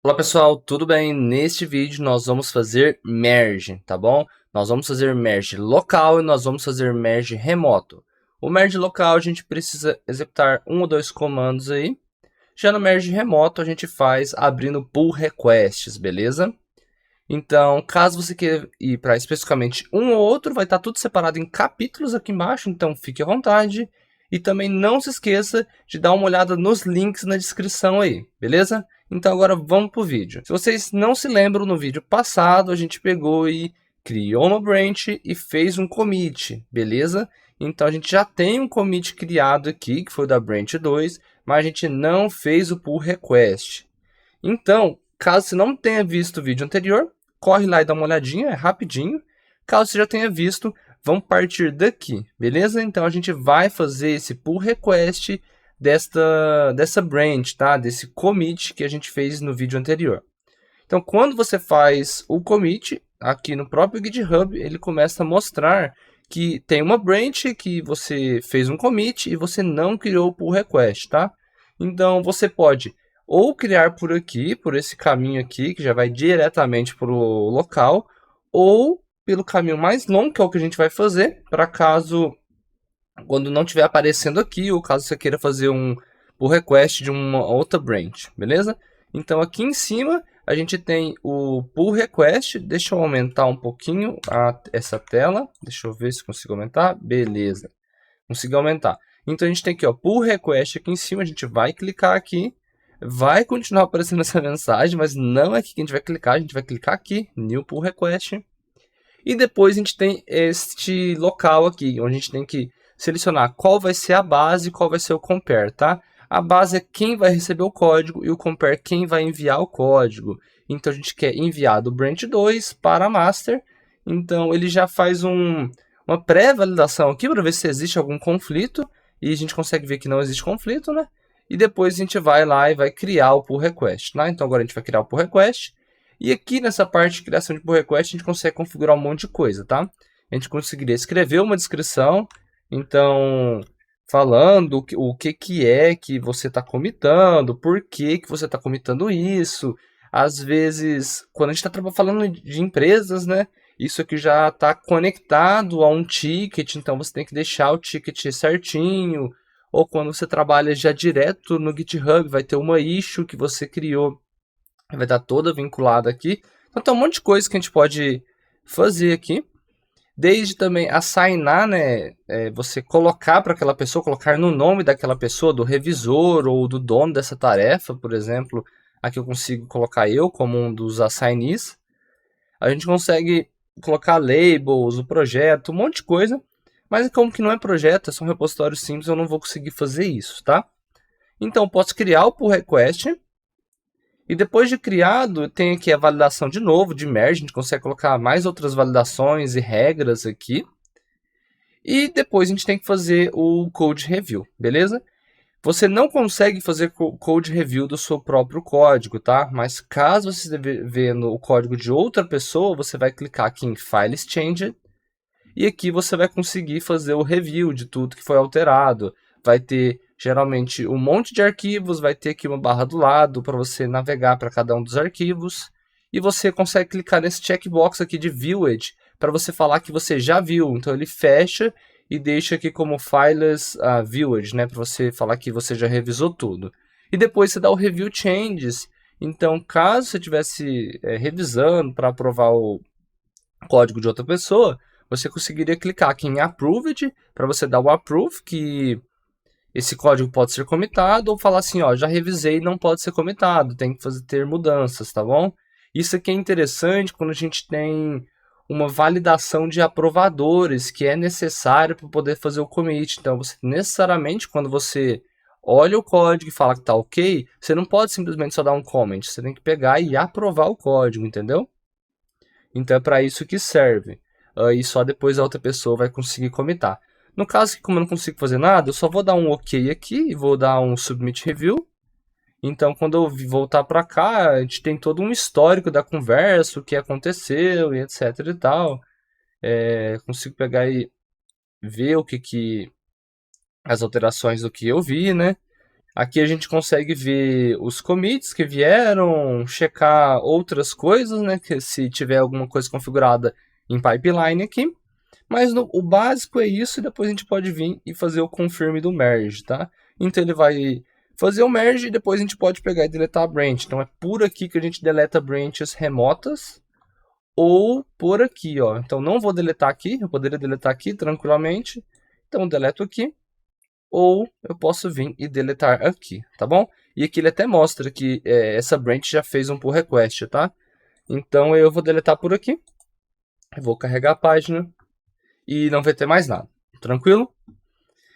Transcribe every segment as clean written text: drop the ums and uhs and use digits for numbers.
Olá pessoal, tudo bem? Neste vídeo nós vamos fazer merge, tá bom? Nós vamos fazer merge local e nós vamos fazer merge remoto. O merge local a gente precisa executar um ou dois comandos aí. Já no merge remoto a gente faz abrindo pull requests, beleza? Então, caso você queira ir para especificamente um ou outro, vai estar tudo separado em capítulos aqui embaixo, então fique à vontade. E também não se esqueça de dar uma olhada nos links na descrição aí, beleza? Então agora vamos para o vídeo. Se vocês não se lembram, no vídeo passado a gente pegou e criou uma branch e fez um commit, beleza? Então a gente já tem um commit criado aqui, que foi da branch 2, mas a gente não fez o pull request. Então, caso você não tenha visto o vídeo anterior, corre lá e dá uma olhadinha, é rapidinho. Caso você já tenha visto, vamos partir daqui, beleza? Então a gente vai fazer esse pull request dessa branch, tá? Desse commit que a gente fez no vídeo anterior. Então, quando você faz o commit, aqui no próprio GitHub, ele começa a mostrar que tem uma branch que você fez um commit e você não criou o pull request, tá? Então, você pode ou criar por aqui, por esse caminho aqui, que já vai diretamente para o local, ou pelo caminho mais longo, que é o que a gente vai fazer, para caso, quando não estiver aparecendo aqui, ou caso você queira fazer um pull request de uma outra branch, beleza? Então, aqui em cima, a gente tem o pull request. Deixa eu aumentar um pouquinho essa tela. Deixa eu ver se consigo aumentar. Beleza, consegui aumentar. Então, a gente tem aqui, ó, pull request aqui em cima. A gente vai clicar aqui. Vai continuar aparecendo essa mensagem, mas não é aqui que a gente vai clicar. A gente vai clicar aqui, New Pull Request. E depois a gente tem este local aqui, onde a gente tem que selecionar qual vai ser a base e qual vai ser o compare, tá? A base é quem vai receber o código e o compare quem vai enviar o código. Então a gente quer enviar do branch 2 para a master. Então ele já faz uma pré-validação aqui para ver se existe algum conflito. E a gente consegue ver que não existe conflito, né? E depois a gente vai lá e vai criar o pull request, né? Então agora a gente vai criar o pull request. E aqui nessa parte de criação de pull request a gente consegue configurar um monte de coisa, tá? A gente conseguiria escrever uma descrição, então falando o que é que você está comitando, por que você está comitando isso. Às vezes, quando a gente está falando de empresas, né? Isso aqui já está conectado a um ticket, então você tem que deixar o ticket certinho. Ou quando você trabalha já direto no GitHub, vai ter uma issue que você criou, vai estar toda vinculada aqui. Então tem um monte de coisa que a gente pode fazer aqui. Desde também assignar, né, você colocar para aquela pessoa, colocar no nome daquela pessoa, do revisor ou do dono dessa tarefa, por exemplo. Aqui eu consigo colocar eu como um dos assignees. A gente consegue colocar labels, o projeto, um monte de coisa. Mas como que não é projeto, é só um repositório simples, eu não vou conseguir fazer isso, tá? Então, posso criar o pull request. E depois de criado, tem aqui a validação de novo, de merge. A gente consegue colocar mais outras validações e regras aqui. E depois a gente tem que fazer o code review, beleza? Você não consegue fazer code review do seu próprio código, tá? Mas caso você esteja vendo o código de outra pessoa, você vai clicar aqui em Files Changed. E aqui você vai conseguir fazer o review de tudo que foi alterado. Vai ter geralmente um monte de arquivos, vai ter aqui uma barra do lado para você navegar para cada um dos arquivos. E você consegue clicar nesse checkbox aqui de Viewed para você falar que você já viu. Então ele fecha e deixa aqui como Files Viewed, né, para você falar que você já revisou tudo. E depois você dá o Review Changes. Então, caso você estivesse revisando para aprovar o código de outra pessoa, você conseguiria clicar aqui em Approved, para você dar o Approve, que esse código pode ser comitado, ou falar assim, ó, já revisei, não pode ser comitado, tem que ter mudanças, tá bom? Isso aqui é interessante quando a gente tem uma validação de aprovadores, que é necessário para poder fazer o commit. Então, você necessariamente, quando você olha o código e fala que está ok, você não pode simplesmente só dar um comment, você tem que pegar e aprovar o código, entendeu? Então é para isso que serve. E só depois a outra pessoa vai conseguir comitar. No caso que como eu não consigo fazer nada, eu só vou dar um OK aqui e vou dar um Submit Review. Então quando eu voltar para cá, a gente tem todo um histórico da conversa, o que aconteceu e etc e tal. Consigo pegar e ver o que as alterações do que eu vi, né? Aqui a gente consegue ver os commits que vieram, checar outras coisas, né? Que se tiver alguma coisa configurada em pipeline aqui. Mas o básico é isso, e depois a gente pode vir e fazer o confirm do merge, tá? Então ele vai fazer o merge e depois a gente pode pegar e deletar a branch. Então é por aqui que a gente deleta branches remotas, ou por aqui, ó. Então não vou deletar aqui, eu poderia deletar aqui tranquilamente. Então deleto aqui, ou eu posso vir e deletar aqui, tá bom? E aqui ele até mostra que essa branch já fez um pull request, tá? Então eu vou deletar por aqui, eu vou carregar a página e não vai ter mais nada, tranquilo?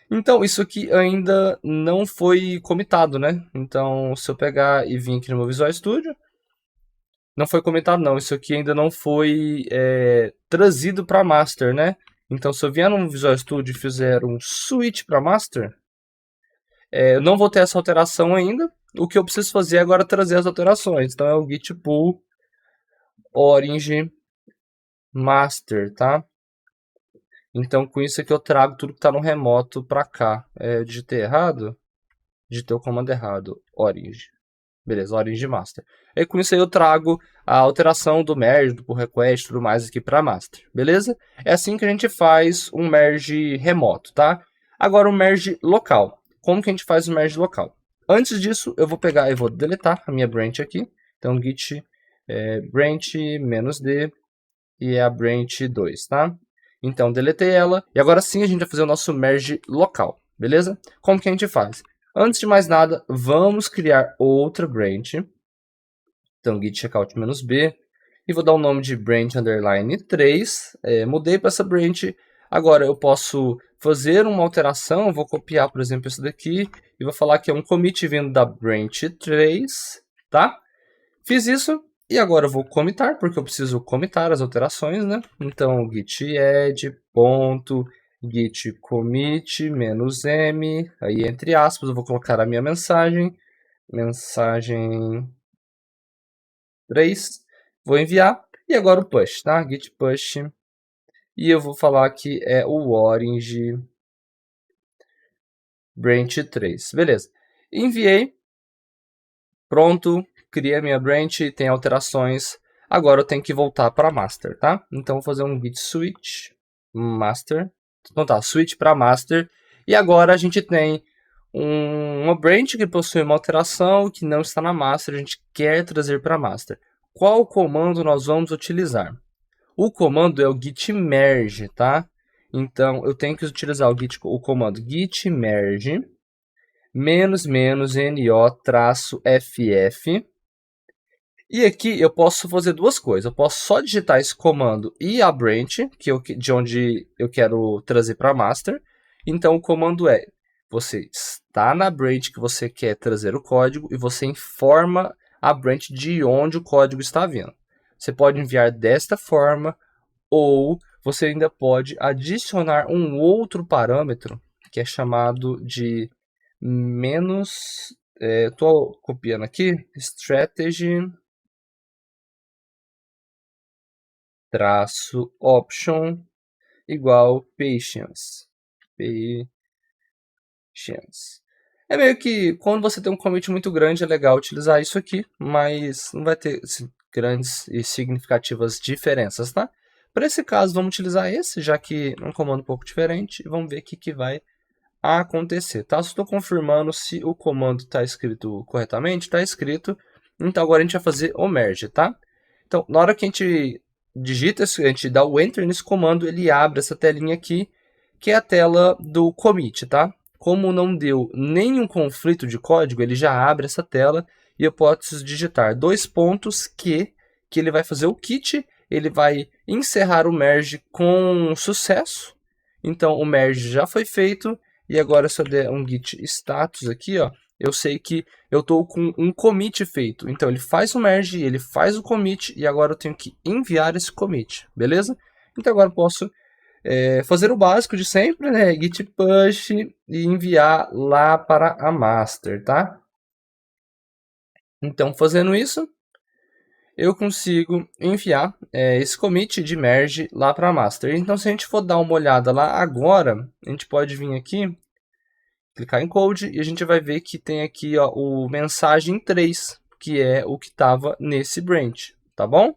Então isso aqui ainda não foi comitado, né? Então se eu pegar e vir aqui no meu Visual Studio, não foi comitado não, isso aqui ainda não foi trazido para master, né? Então se eu vier no Visual Studio e fizer um switch para master, eu não vou ter essa alteração ainda. O que eu preciso fazer agora é trazer as alterações. Então é o git pull orange master, tá? Então com isso aqui eu trago tudo que está no remoto para cá. Eu digitei errado? Digitei o comando errado, orange. Beleza, orange master. E com isso aí eu trago a alteração do merge, do pull request e tudo mais aqui para master, beleza? É assim que a gente faz um merge remoto, tá? Agora o merge local. Como que a gente faz o merge local? Antes disso, eu vou pegar e vou deletar a minha branch aqui. Então git branch -d e é a branch 2, tá? Então deletei ela e agora sim a gente vai fazer o nosso merge local, beleza? Como que a gente faz? Antes de mais nada, vamos criar outra branch. Então, git checkout -b. E vou dar o nome de branch underline 3. Mudei para essa branch. Agora, eu posso fazer uma alteração. Vou copiar, por exemplo, esse daqui. E vou falar que é um commit vindo da branch 3. Tá? Fiz isso. E agora eu vou commitar, porque eu preciso commitar as alterações, né? Então, git add, ponto, git commit, -m, aí entre aspas, eu vou colocar a minha mensagem 3, vou enviar, e agora o push, tá? Git push, e eu vou falar que é o orange branch 3, beleza. Enviei, pronto, criei a minha branch, tem alterações, agora eu tenho que voltar para master, tá? Então vou fazer um git switch master, então tá, switch para master, e agora a gente tem uma branch que possui uma alteração que não está na master, a gente quer trazer para master. Qual comando nós vamos utilizar? O comando é o git merge, tá? Então eu tenho que utilizar o comando git merge -no-ff. E aqui eu posso fazer duas coisas. Eu posso só digitar esse comando e a branch, de onde eu quero trazer para master. Então o comando é: você está na branch que você quer trazer o código e você informa a branch de onde o código está vindo. Você pode enviar desta forma, ou você ainda pode adicionar um outro parâmetro que é chamado de menos. Estou copiando aqui, strategy -option igual patience. É meio que quando você tem um commit muito grande é legal utilizar isso aqui, mas não vai ter grandes e significativas diferenças, tá? Para esse caso vamos utilizar esse, já que é um comando um pouco diferente, e vamos ver o que vai acontecer, tá? Só estou confirmando se o comando está escrito corretamente, está escrito. Então agora a gente vai fazer o merge, tá? Então na hora que a gente digita, a gente dá o enter nesse comando, ele abre essa telinha aqui, que é a tela do commit, tá? Como não deu nenhum conflito de código, ele já abre essa tela e eu posso digitar dois pontos que ele vai fazer o kit, ele vai encerrar o merge com sucesso. Então o merge já foi feito e agora se eu der um git status aqui, ó, eu sei que eu estou com um commit feito. Então ele faz o merge, ele faz o commit e agora eu tenho que enviar esse commit, beleza? Então agora eu posso fazer o básico de sempre, né? Git push e enviar lá para a master, tá? Então fazendo isso, eu consigo enviar esse commit de merge lá para a master. Então se a gente for dar uma olhada lá agora, a gente pode vir aqui clicar em Code e a gente vai ver que tem aqui ó, o mensagem 3, que é o que estava nesse branch, tá bom?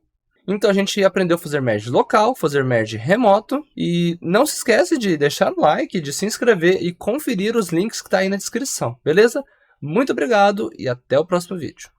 Então a gente aprendeu a fazer merge local, fazer merge remoto, e não se esquece de deixar o like, de se inscrever e conferir os links que está aí na descrição, beleza? Muito obrigado e até o próximo vídeo.